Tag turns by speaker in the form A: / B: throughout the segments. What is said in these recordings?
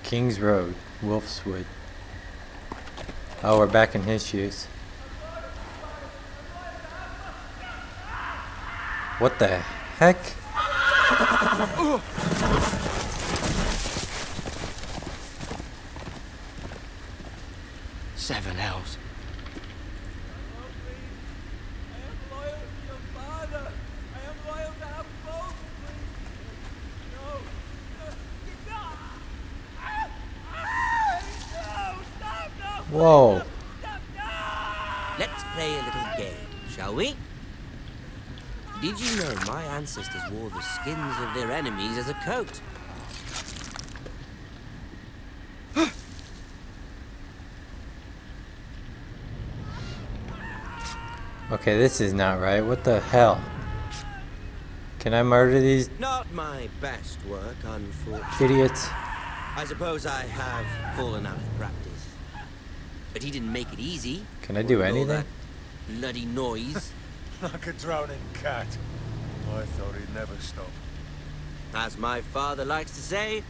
A: Kings Road, Wolfswood. Oh, we're back in his shoes. What the heck?
B: Seven hells.
A: Whoa.
B: Let's play a little game, shall we? Did you know my ancestors wore the skins of their enemies as a coat?
A: Okay, this is not right. What the hell? Can I murder these
B: Not my best work, unfortunately.
A: idiots?
B: I suppose I have fallen out of practice. But he didn't make it easy.
A: Can I do
B: With all
A: anything?
B: that bloody noise.
C: Like a drowning cat. I thought he'd never stop.
B: As my father likes to say,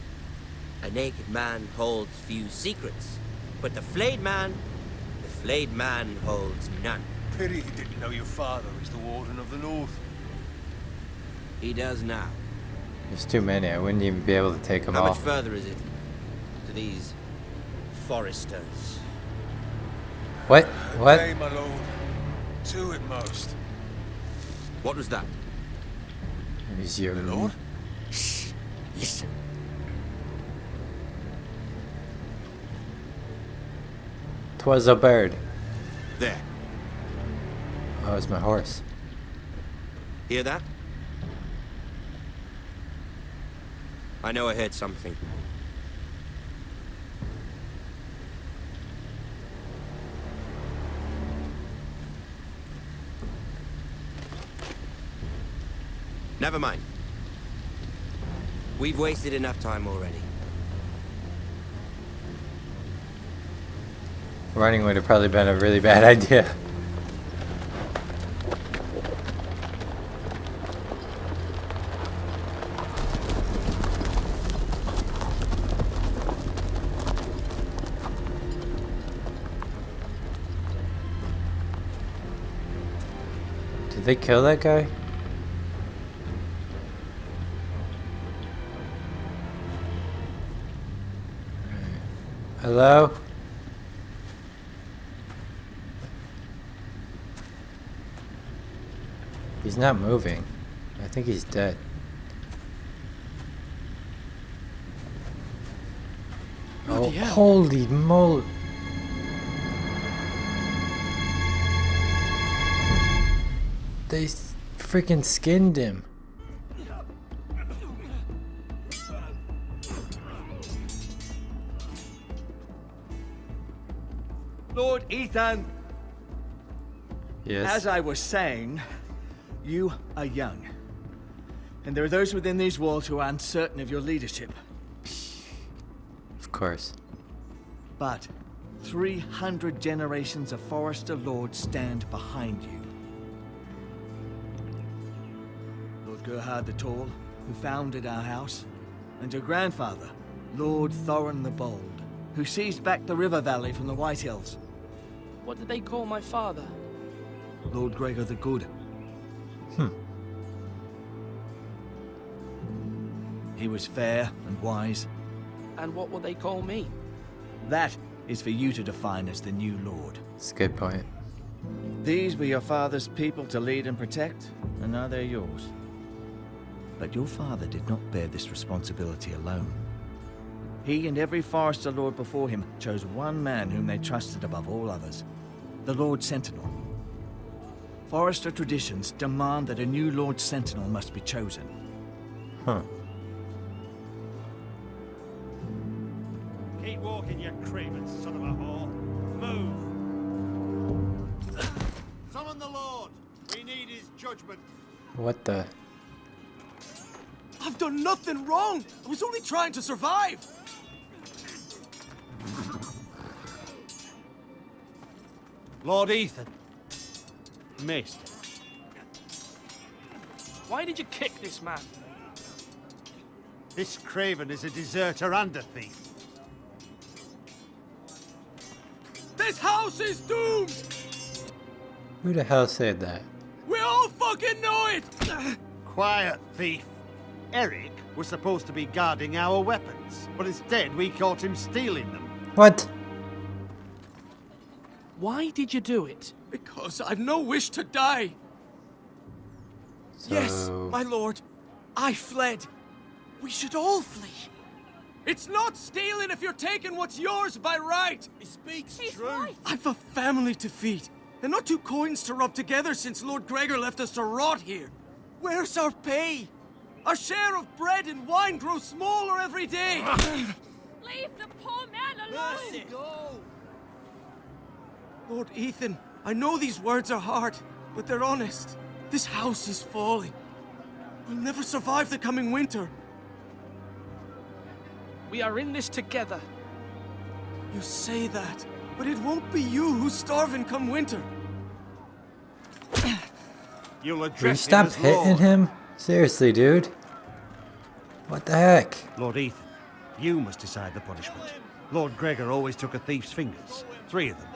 B: a naked man holds few secrets. But the flayed man holds none.
C: Pity he didn't know your father is the Warden of the North.
B: He does now.
A: There's too many. I wouldn't even be able to take them
B: How much
A: all.
B: further is it to these foresters?
A: What? What?
C: Hey, my lord. Two at most.
B: What was that?
A: Is your
C: Lord?
B: Shh. Listen.
A: Twas a bird.
B: There.
A: Oh, it's my horse.
B: Hear that? I know I heard something. Never mind. We've wasted enough time already.
A: Running would have probably been a really bad idea. Did they kill that guy? Hello? He's not moving. I think he's dead. Oh, holy moly. They freaking skinned him.
D: Lord Ethan,
A: Yes.
D: as I was saying, you are young. And there are those within these walls who are uncertain of your leadership.
A: Of course.
D: But 300 generations of Forester Lords stand behind you. Lord Gerhard the Tall, who founded our house, and your grandfather, Lord Thorin the Bold, who seized back the river valley from the White Hills.
E: What did they call my father?
D: Lord Gregor the Good. He was fair and wise.
E: And what will they call me?
D: That is for you to define as the new lord.
A: That's a good point.
D: These were your father's people to lead and protect, and now they're yours. But your father did not bear this responsibility alone. He and every Forester Lord before him chose one man whom they trusted above all others, the Lord Sentinel. Forester traditions demand that a new Lord Sentinel must be chosen.
A: Huh.
F: Keep walking, you craven son of a whore. Move! Summon the Lord! We need his judgment.
A: What the?
G: I've done nothing wrong! I was only trying to survive!
F: Lord Ethan. Missed.
E: Why did you kick this man?
F: This craven is a deserter and a thief.
G: This house is doomed!
A: Who the hell said that?
G: We all fucking know it!
F: Quiet, thief. Eric was supposed to be guarding our weapons, but instead we caught him stealing them.
A: What?
E: Why did you do it?
G: Because I've no wish to die. Yes,
A: So-
G: my lord. I fled. We should all flee. It's not stealing if you're taking what's yours by right.
F: He speaks
H: He's
F: true.
H: right.
G: I've a family to feed, and not two coins to rub together since Lord Gregor left us to rot here. Where's our pay? Our share of bread and wine grows smaller every day.
H: Leave the poor man alone.
F: Mercy. Go.
G: Lord Ethan, I know these words are hard, but they're honest. This house is falling. We'll never survive the coming winter.
E: We are in this together.
G: You say that, but it won't be you who's starving come winter.
F: You'll
A: Will you
F: address
A: stop
F: him as
A: hitting
F: Lord.
A: him? Seriously, dude. What the heck?
F: Lord Ethan, you must decide the punishment. Lord Gregor always took a thief's fingers. 3 of them.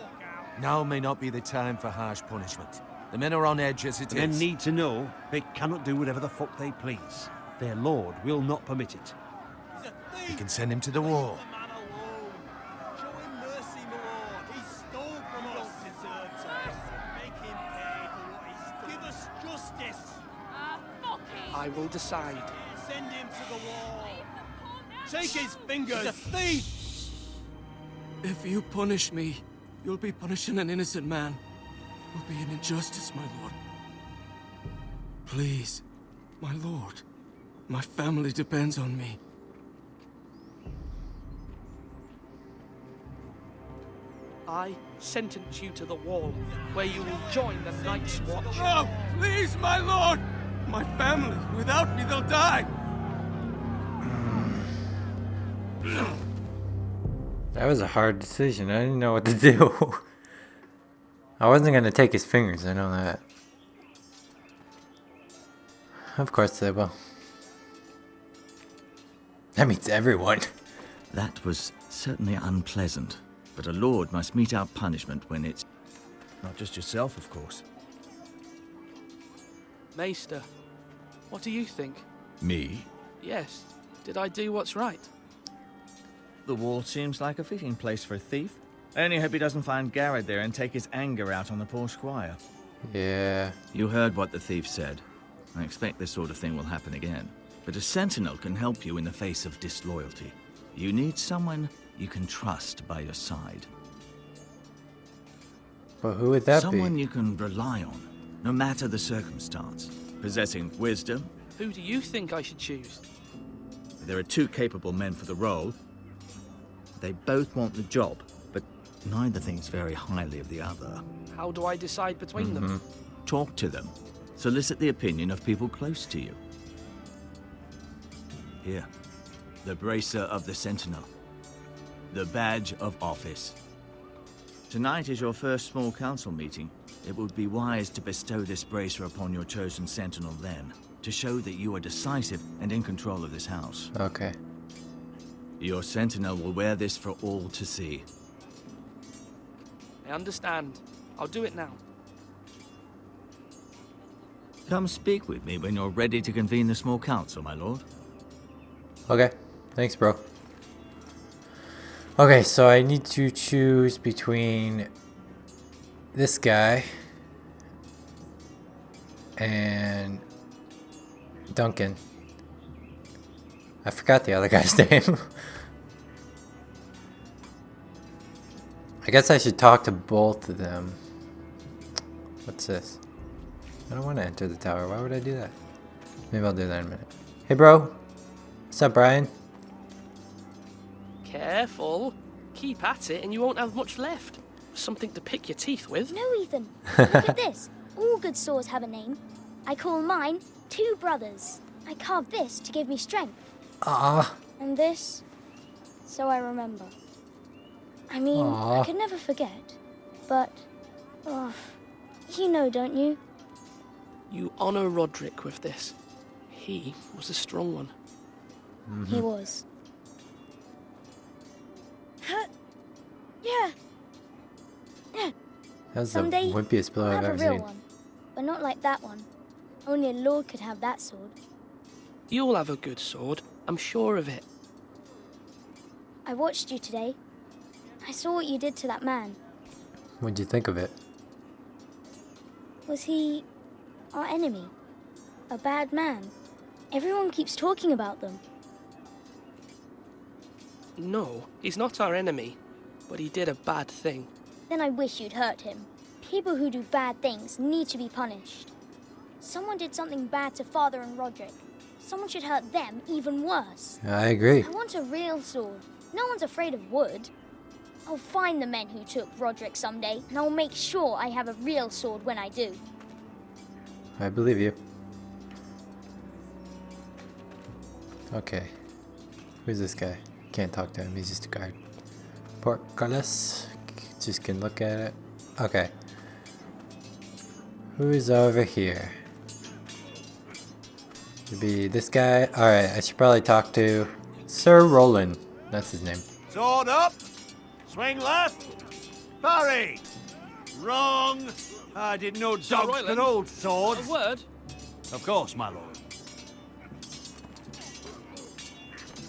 C: Now may not be the time for harsh punishment. The men are on edge as it
F: The men
C: is.
F: need to know they cannot do whatever the fuck they please. Their lord will not permit it.
C: You can send him to the wall.
F: Show him mercy, my lord. He stole from us. Make him pay for what he stole. Give us justice.
H: Fuck him.
E: I will decide.
F: Send him to the wall.
H: Leave the poor man
F: Take his fingers. He's a thief.
G: If you punish me, you'll be punishing an innocent man. It will be an injustice, my lord. Please, my lord. My family depends on me.
E: I sentence you to the wall, where you will join the Night's Watch.
G: No, please, my lord! My family, without me, they'll die!
A: That was a hard decision. I didn't know what to do. I wasn't gonna take his fingers, I know that. Of course they will. That means everyone.
D: That was certainly unpleasant, but a lord must mete out punishment when it's not just yourself, of course.
E: Maester, what do you think?
D: Me?
E: Yes. Did I do what's right?
D: The wall seems like a fitting place for a thief. I only hope he doesn't find Garrett there and take his anger out on the poor squire.
A: Yeah.
D: You heard what the thief said. I expect this sort of thing will happen again. But a sentinel can help you in the face of disloyalty. You need someone you can trust by your side.
A: But who would that
D: Someone
A: be?
D: you can rely on, no matter the circumstance. Possessing wisdom.
E: Who do you think I should choose?
D: There are 2 capable men for the role. They both want the job, but neither thinks very highly of the other.
E: How do I decide between them?
D: Talk to them. Solicit the opinion of people close to you. Here, the bracer of the Sentinel. The badge of office. Tonight is your first small council meeting. It would be wise to bestow this bracer upon your chosen Sentinel then, to show that you are decisive and in control of this house.
A: Okay.
D: Your Sentinel will wear this for all to see.
E: I understand. I'll do it now.
D: Come speak with me when you're ready to convene the small council, my lord.
A: Okay. Thanks, bro. Okay, so I need to choose between this guy and Duncan. I forgot the other guy's name. I guess I should talk to both of them. What's this? I don't want to enter the tower. Why would I do that? Maybe I'll do that in a minute. Hey, bro. What's up, Brian?
E: Careful. Keep at it and you won't have much left. Something to pick your teeth with.
I: No, Ethan. Look at this. All good swords have a name. I call mine 2 brothers. I carved this to give me strength.
A: Ah.
I: And this, so I remember. I mean,
A: Aw.
I: I could never forget. But, oh, you know, don't you?
E: You honor Roderick with this. He was a strong one.
I: He was. Huh. Yeah.
A: That was the
I: Someday,
A: wimpiest blow
I: I'll
A: I've
I: have a
A: ever
I: real
A: seen.
I: one. But not like that one. Only a lord could have that sword.
E: You'll have a good sword. I'm sure of it.
I: I watched you today. I saw what you did to that man.
A: What'd you think of it?
I: Was he our enemy? A bad man? Everyone keeps talking about them.
E: No, he's not our enemy. But he did a bad thing.
I: Then I wish you'd hurt him. People who do bad things need to be punished. Someone did something bad to Father and Roderick. Someone should hurt them even worse.
A: I agree.
I: I want a real sword. No one's afraid of wood. I'll find the men who took Roderick someday, and I'll make sure I have a real sword when I do.
A: I believe you. Okay. Who's this guy? Can't talk to him. He's just a guard. Portcullis. Just can look at it. Okay. Who's over here? Should be this guy. Alright, I should probably talk to Sir Roland. That's his name.
F: Sword up. Swing left. Parry. Wrong. I didn't know dogs
E: Royland,
F: could hold swords.
E: A word?
F: Of course, my lord.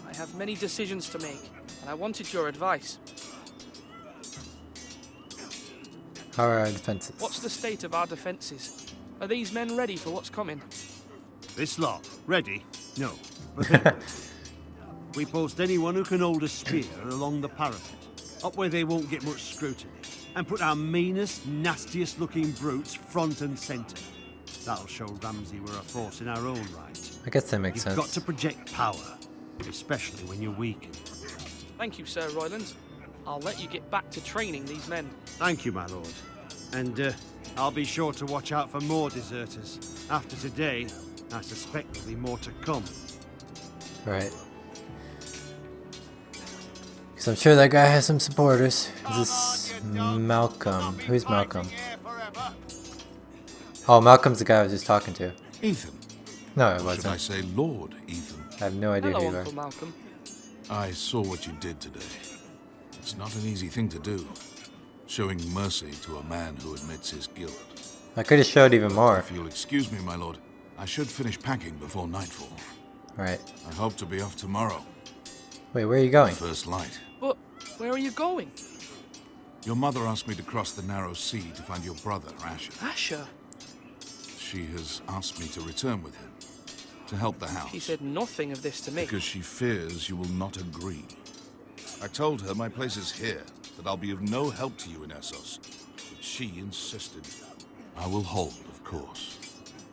E: I have many decisions to make, and I wanted your advice.
A: How are our defenses?
E: What's the state of our defences? Are these men ready for what's coming?
F: This lot, ready? No. But anyway, we post anyone who can hold a spear along the parapet, up where they won't get much scrutiny, and put our meanest, nastiest looking brutes front and centre. That'll show Ramsay we're a force in our own right.
A: I guess that makes
F: You've
A: sense.
F: got to project power, especially when you're weakened.
E: Thank you, Sir Royland. I'll let you get back to training these men.
F: Thank you, my lord. And I'll be sure to watch out for more deserters. After today, I suspect there'll be more to come.
A: Right. Because I'm sure that guy has some supporters. Is this Malcolm? Who's Malcolm? Oh, Malcolm's the guy I was just talking to.
J: Ethan.
A: No, it
J: Or should I
A: wasn't.
J: say Lord Ethan?
A: I have no idea
E: Hello,
A: who you are.
E: Uncle Malcolm.
J: I saw what you did today. It's not an easy thing to do. Showing mercy to a man who admits his guilt.
A: I could have showed even more.
J: If you'll excuse me, my lord, I should finish packing before nightfall.
A: Right.
J: I hope to be off tomorrow.
A: Wait, where are you going?
J: First light.
E: But where are you going?
J: Your mother asked me to cross the narrow sea to find your brother, Asher.
E: Asher?
J: She has asked me to return with him, to help the house.
E: She said nothing of this to me.
J: Because she fears you will not agree. I told her my place is here, that I'll be of no help to you in Essos. But she insisted. I will hold, of course,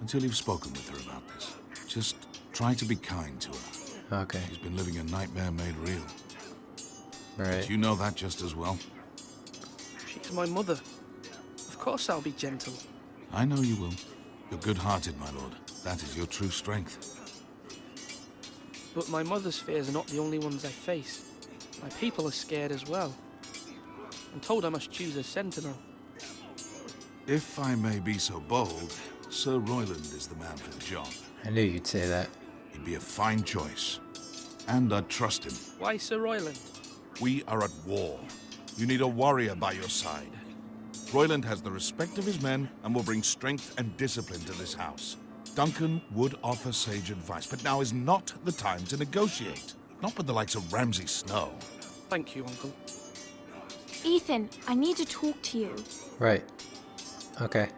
J: until you've spoken with her about this. Just try to be kind to her.
A: Okay.
J: She's been living a nightmare made real.
A: Right.
J: But you know that just as well.
E: She's my mother. Of course I'll be gentle.
J: I know you will. You're good-hearted, my lord. That is your true strength.
E: But my mother's fears are not the only ones I face. My people are scared as well. I'm told I must choose a sentinel.
J: If I may be so bold, Sir Royland is the man for the job.
A: I knew you'd say that.
J: He'd be a fine choice. And I'd trust him.
E: Why Sir Royland?
J: We are at war. You need a warrior by your side. Royland has the respect of his men and will bring strength and discipline to this house. Duncan would offer sage advice, but now is not the time to negotiate. Not with the likes of Ramsay Snow.
E: Thank you, Uncle.
K: Ethan, I need to talk to you.
A: Right. Okay.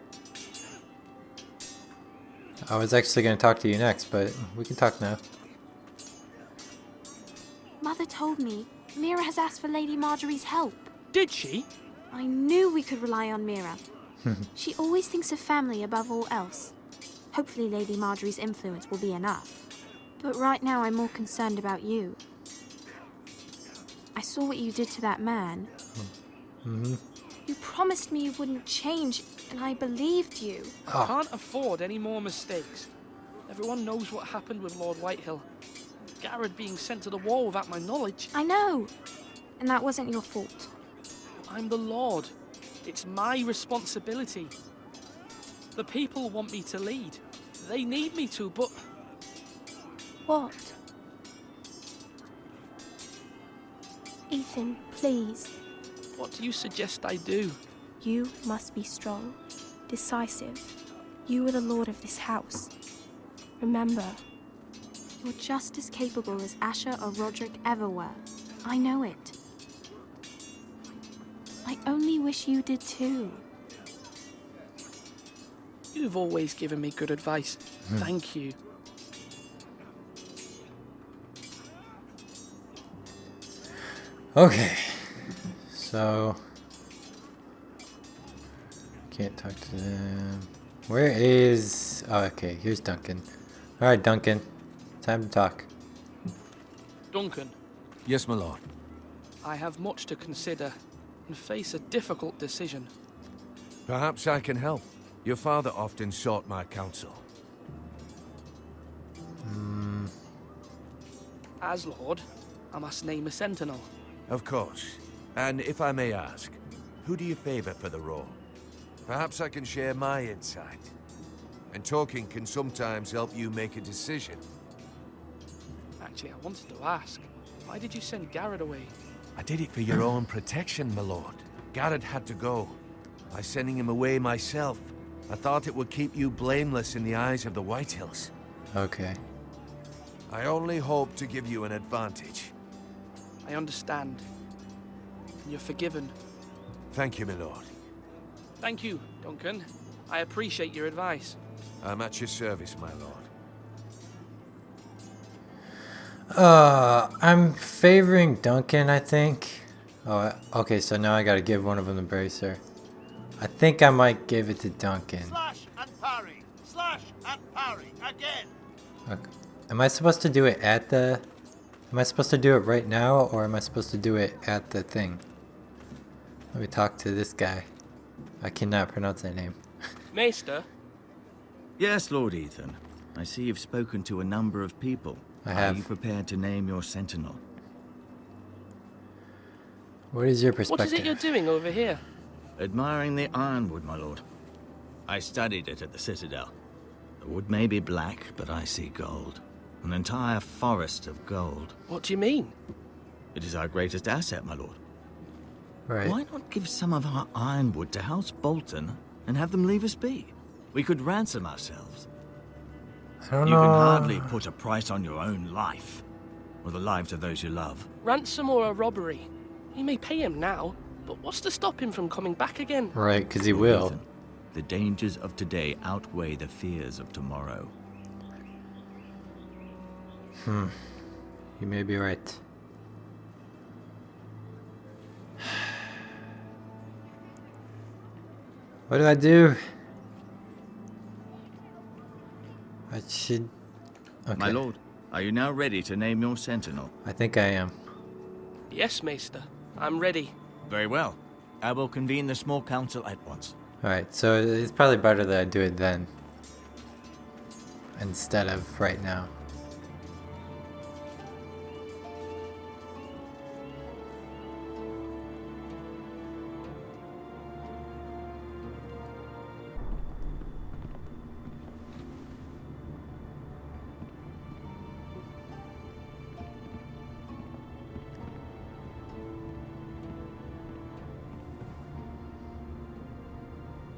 A: I was actually going to talk to you next, but we can talk now.
K: Mother told me Mira has asked for Lady Marjorie's help.
E: Did she?
K: I knew we could rely on Mira. She always thinks of family above all else. Hopefully Lady Marjorie's influence will be enough. But right now I'm more concerned about you. I saw what you did to that man. You promised me you wouldn't change, and I believed you.
A: Oh.
E: I can't afford any more mistakes. Everyone knows what happened with Lord Whitehill. Garrett being sent to the wall without my knowledge.
K: I know. And that wasn't your fault.
E: I'm the Lord. It's my responsibility. The people want me to lead. They need me to, but...
K: What? Ethan, please.
E: What do you suggest I do?
K: You must be strong, decisive. You are the lord of this house. Remember, you're just as capable as Asher or Roderick ever were. I know it. I only wish you did too.
E: You've always given me good advice. Thank you.
A: Okay. So can't talk to them. Where is... Oh, okay, here's Duncan. Alright, Duncan. Time to talk.
E: Duncan,
C: Yes, my lord.
E: I have much to consider and face a difficult decision.
C: Perhaps I can help. Your father often sought my counsel.
E: As Lord, I must name a sentinel.
C: Of course. And if I may ask, who do you favor for the role? Perhaps I can share my insight. And talking can sometimes help you make a decision.
E: Actually, I wanted to ask, why did you send Garrett away?
C: I did it for your own protection, my lord. Garrett had to go. By sending him away myself, I thought it would keep you blameless in the eyes of the Whitehills.
A: Okay.
C: I only hope to give you an advantage.
E: I understand. And you're forgiven.
C: Thank you, my lord.
E: Thank you, Duncan. I appreciate your advice.
C: I'm at your service, my lord.
A: I'm favoring Duncan, I think. Oh, okay, so now I gotta give one of them the bracer. I think I might give it to Duncan.
F: Slash and parry. Slash and parry. Again.
A: Okay. Am I supposed to do it at the... Am I supposed to do it right now, or am I supposed to do it at the thing? Let me talk to this guy. I cannot pronounce that name.
E: Maester,
D: Yes, Lord Ethan. I see you've spoken to a number of people.
A: I have.
D: Are you prepared to name your sentinel?
A: What is your perspective?
E: what is it you're doing over here?
D: Admiring the ironwood, my lord. I studied it at the Citadel. The wood may be black, but I see gold. An entire forest of gold.
E: What do you mean?
D: It is our greatest asset, my lord.
A: Right.
D: Why not give some of our ironwood to House Bolton and have them leave us be? We could ransom ourselves.
A: I don't
D: You
A: know.
D: can hardly put a price on your own life, or the lives of those you love.
E: Ransom or a robbery? You may pay him now, but what's to stop him from coming back again?
A: Right, because he
D: Lord
A: will.
D: Ethan, the dangers of today outweigh the fears of tomorrow.
A: You may be right. What do I do? I should... Okay.
D: My lord, are you now ready to name your sentinel?
A: I think I am.
E: Yes, Maester. I'm ready.
D: Very well. I will convene the small council at once.
A: Alright, so it's probably better that I do it then. Instead of right now.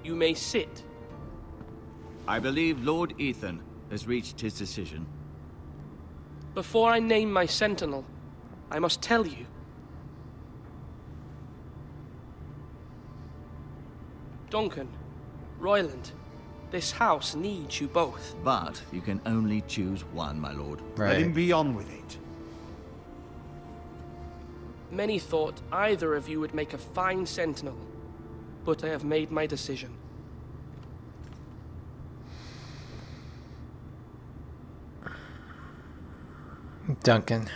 E: You may sit.
D: I believe Lord Ethan has reached his decision.
E: Before I name my sentinel, I must tell you. Duncan, Royland, this house needs you both.
D: But you can only choose one, my lord.
F: Let him
A: Right.
F: be on with it.
E: Many thought either of you would make a fine sentinel, but I have made my decision.
A: Duncan.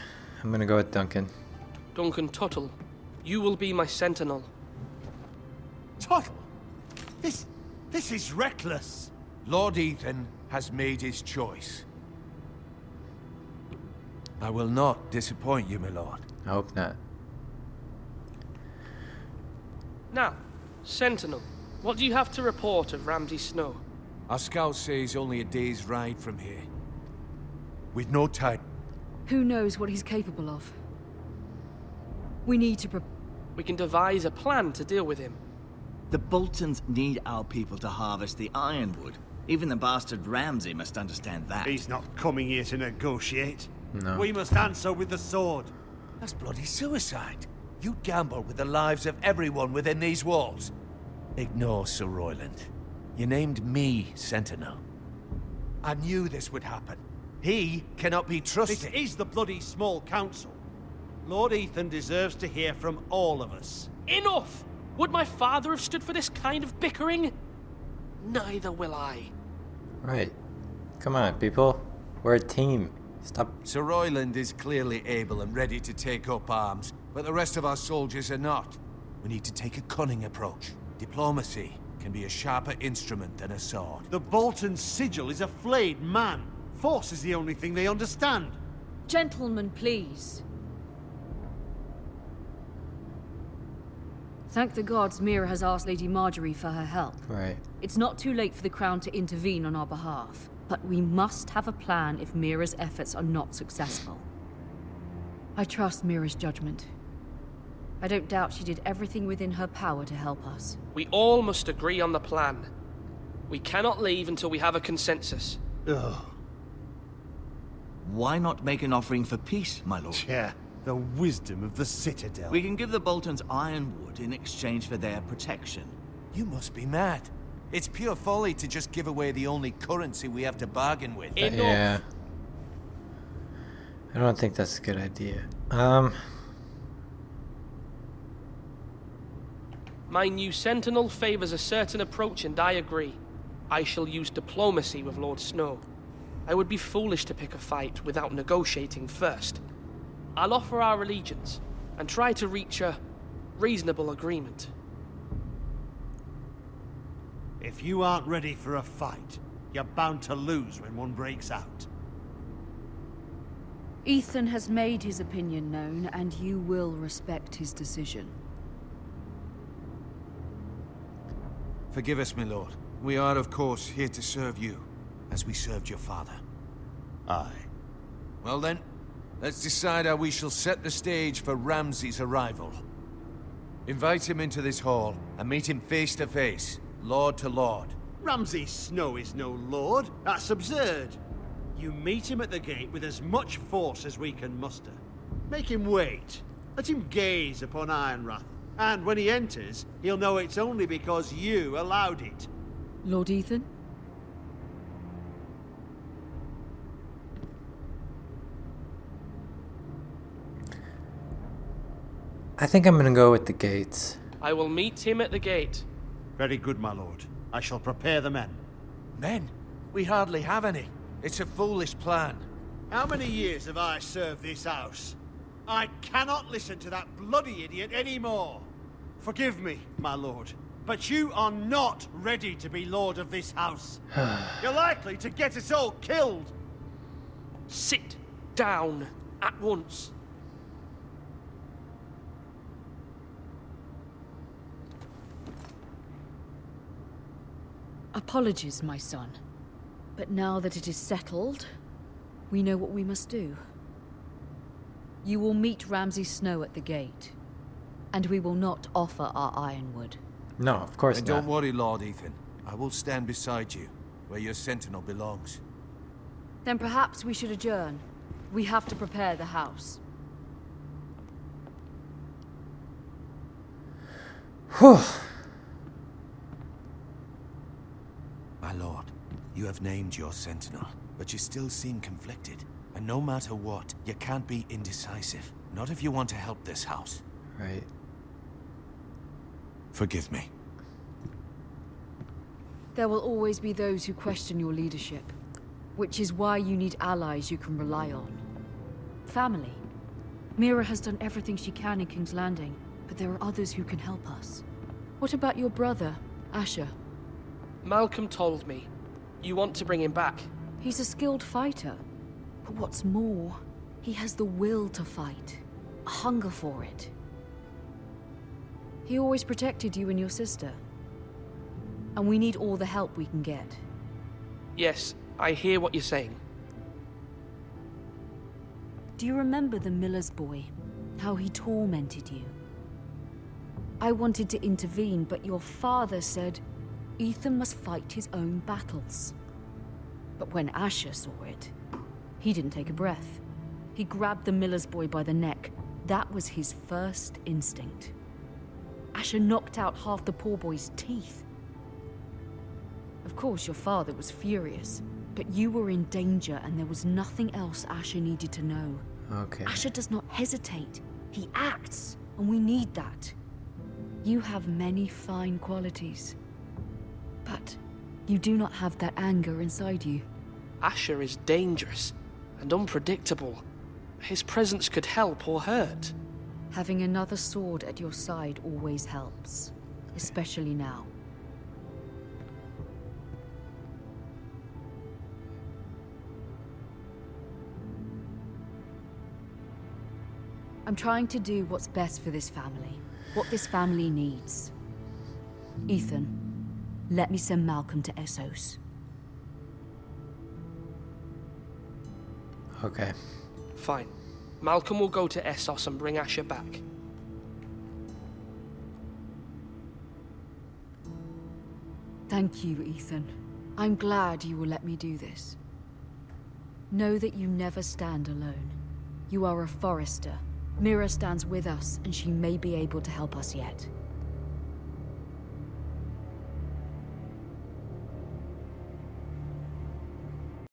A: I'm gonna go with Duncan.
E: Duncan Tuttle, you will be my sentinel.
F: Tuttle! This is reckless.
C: Lord Ethan has made his choice. I will not disappoint you, my lord.
A: I hope not.
E: Now, sentinel, what do you have to report of Ramsay Snow?
C: Our scouts say he's only a day's ride from here. With no time.
L: Who knows what he's capable of? We need to
E: We can devise a plan to deal with him.
D: The Boltons need our people to harvest the ironwood. Even the bastard Ramsay must understand that.
F: He's not coming here to negotiate.
A: No.
F: We must answer with the sword.
C: That's bloody suicide. You gamble with the lives of everyone within these walls. Ignore Sir Royland. You named me Sentinel. I knew this would happen. He cannot be trusted.
F: This is the bloody small council. Lord Ethan deserves to hear from all of us.
E: Enough! Would my father have stood for this kind of bickering? Neither will I.
A: Right. Come on, people. We're a team. Stop.
C: Sir Royland is clearly able and ready to take up arms, but the rest of our soldiers are not. We need to take a cunning approach. Diplomacy can be a sharper instrument than a sword.
F: The Bolton sigil is a flayed man. Force is the only thing they understand.
L: Gentlemen, please. Thank the gods Mira has asked Lady Marjorie for her help.
A: Right.
L: It's not too late for the Crown to intervene on our behalf, but we must have a plan if Mira's efforts are not successful. I trust Mira's judgment. I don't doubt she did everything within her power to help us.
E: We all must agree on the plan. We cannot leave until we have a consensus.
F: Ugh.
D: Why not make an offering for peace, my lord?
F: Yeah, the wisdom of the Citadel.
D: We can give the Boltons ironwood in exchange for their protection.
C: You must be mad. It's pure folly to just give away the only currency we have to bargain with.
E: Enough.
A: Yeah. I don't think that's a good idea.
E: My new Sentinel favors a certain approach, and I agree. I shall use diplomacy with Lord Snow. I would be foolish to pick a fight without negotiating first. I'll offer our allegiance and try to reach a reasonable agreement.
F: If you aren't ready for a fight, you're bound to lose when one breaks out.
L: Ethan has made his opinion known, and you will respect his decision.
C: Forgive us, my lord. We are, of course, here to serve you, as we served your father.
F: Aye.
C: Well then, let's decide how we shall set the stage for Ramsay's arrival. Invite him into this hall, and meet him face to face, lord to lord.
F: Ramsay Snow is no lord. That's absurd. You meet him at the gate with as much force as we can muster. Make him wait. Let him gaze upon Ironrath. And when he enters, he'll know it's only because you allowed it.
L: Lord Ethan?
A: I think I'm gonna go with the gates.
E: I will meet him at the gate.
F: Very good, my lord. I shall prepare the men.
C: Men? We hardly have any. It's a foolish plan.
F: How many years have I served this house? I cannot listen to that bloody idiot anymore. Forgive me, my lord, but you are not ready to be lord of this house. You're likely to get us all killed.
E: Sit down at once.
L: Apologies, my son. But now that it is settled, we know what we must do. You will meet Ramsay Snow at the gate, and we will not offer our ironwood.
A: No, of course
C: And
A: not.
C: don't worry, Lord Ethan. I will stand beside you, where your sentinel belongs.
L: Then perhaps we should adjourn. We have to prepare the house.
A: Whew.
C: My lord, you have named your sentinel, but you still seem conflicted. And no matter what, you can't be indecisive. Not if you want to help this house.
A: Right.
C: Forgive me.
L: There will always be those who question your leadership, which is why you need allies you can rely on. Family. Mira has done everything she can in King's Landing, but there are others who can help us. What about your brother, Asher?
E: Malcolm told me. You want to bring him back.
L: He's a skilled fighter. But what's more, he has the will to fight. A hunger for it. He always protected you and your sister. And we need all the help we can get.
E: Yes, I hear what you're saying.
L: Do you remember the miller's boy? How he tormented you? I wanted to intervene, but your father said Ethan must fight his own battles. But when Asher saw it, he didn't take a breath. He grabbed the miller's boy by the neck. That was his first instinct. Asher knocked out half the poor boy's teeth. Of course, your father was furious, but you were in danger and there was nothing else Asher needed to know.
A: Okay.
L: Asher does not hesitate. He acts, and we need that. You have many fine qualities, but you do not have that anger inside you.
E: Asher is dangerous and unpredictable. His presence could help or hurt.
L: Having another sword at your side always helps, especially now. I'm trying to do what's best for this family, what this family needs. Ethan, let me send Malcolm to Essos.
A: Okay.
E: Fine. Malcolm will go to Essos and bring Asher back.
L: Thank you, Ethan. I'm glad you will let me do this. Know that you never stand alone. You are a Forester. Mira stands with us, and she may be able to help us yet.